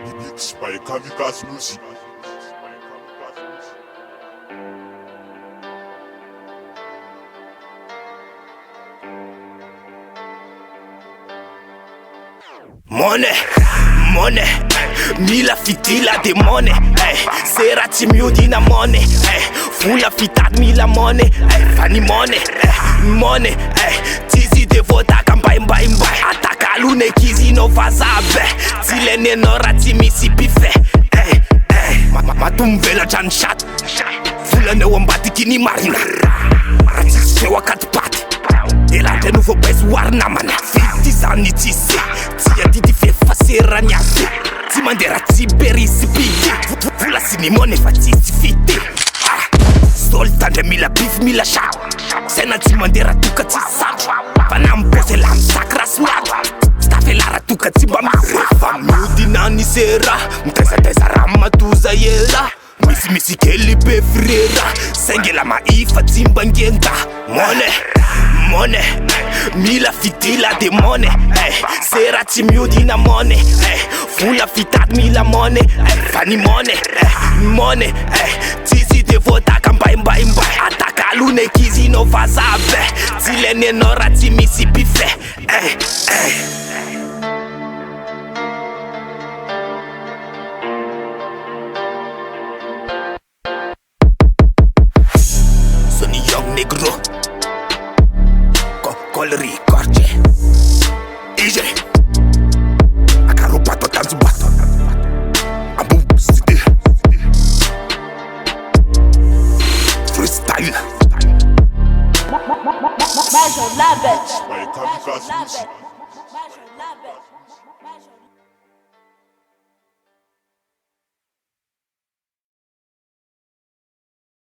Mix by Kamikaze Music. Money, mila fitila de money, sera ti miudi na money, fula fitat mila money, fani money, tizi de vota kambai mbai, ataka lune kizi no vazabe, zile nenora ti misi bife, matumvela jan shat, fula ne wambati kini marina, ratis fe wakat pati. Elante nu vou pes warna mana 50 anni ti se Tia di fe fasera nyate Ti mandera ti beri si pite Vula sini mone fa ti si fite Soltande mila beef mila sha Sena ti mandera tuka ti sancho Panam pose lam sakra smiato Stafe lara tuka ti bami Famudi nani sera Mtesa rama tuza yela Misi keli be frera Sengela maifa timbangenda Money, mila fitila de money, sera ti miudi na money, fula fitat mila money, fani money, tizi de vota kambai mbai, ataka lune kizi no vazabe, zile nenora ti misi bife, Sonny Young Negro Colri Corce EJ Akarupato Tanzubato Abu City Freestyle By Kamikaze Music.